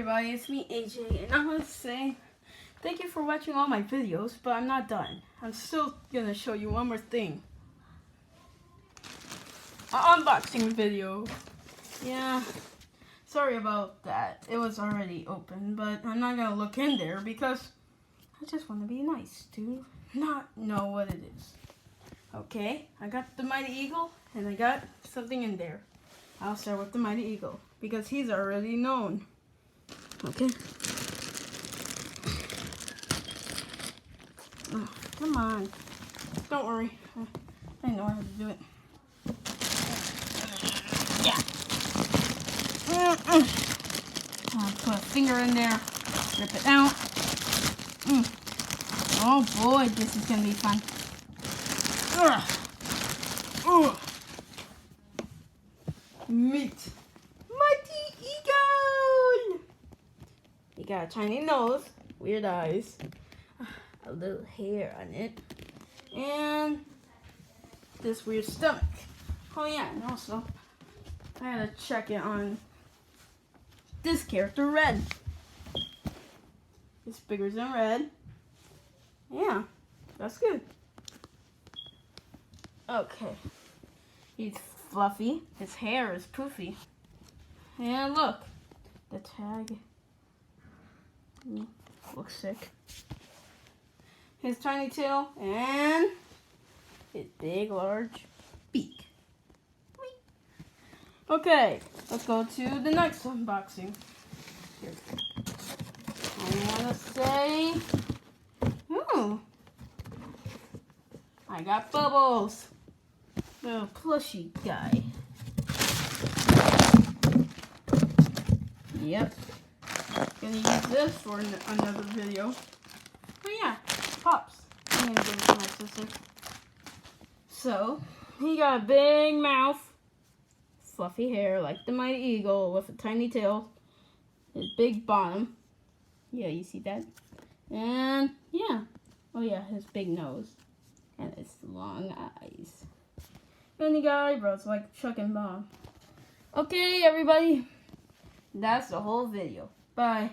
everybody, it's me AJ, and I'm gonna say thank you for watching all my videos, but I'm not done. I'm still gonna show you one more thing. An unboxing video. Yeah, sorry about that. It was already open, but I'm not gonna look in there because I just want to be nice to not know what it is. Okay, I got the Mighty Eagle, and I got something in there. I'll start with the Mighty Eagle because he's already known. Okay. Oh, come on. Don't worry. I know how to do it. Yeah. I'll put a finger in there. Rip it out. Oh boy, this is going to be fun. Meet Mighty Eagle! He got a tiny nose, weird eyes, a little hair on it, and this weird stomach. Oh yeah, and also, I had to check it on this character, Red. It's bigger than Red. Yeah, that's good. Okay, he's fluffy, his hair is poofy, and look, the tag looks sick. His tiny tail and his big, large beak. Okay, let's go to the next unboxing. Here. I want to say, I got Bubbles, little plushy guy. Yep. Gonna use this for another video. Oh yeah, Pops. I'm gonna give it to my sister. So, he got a big mouth, fluffy hair like the Mighty Eagle with a tiny tail, his big bottom. Yeah, you see that? And yeah. Oh yeah, his big nose. And his long eyes. And he got eyebrows like Chuck and Bob. Okay, everybody. That's the whole video. Bye.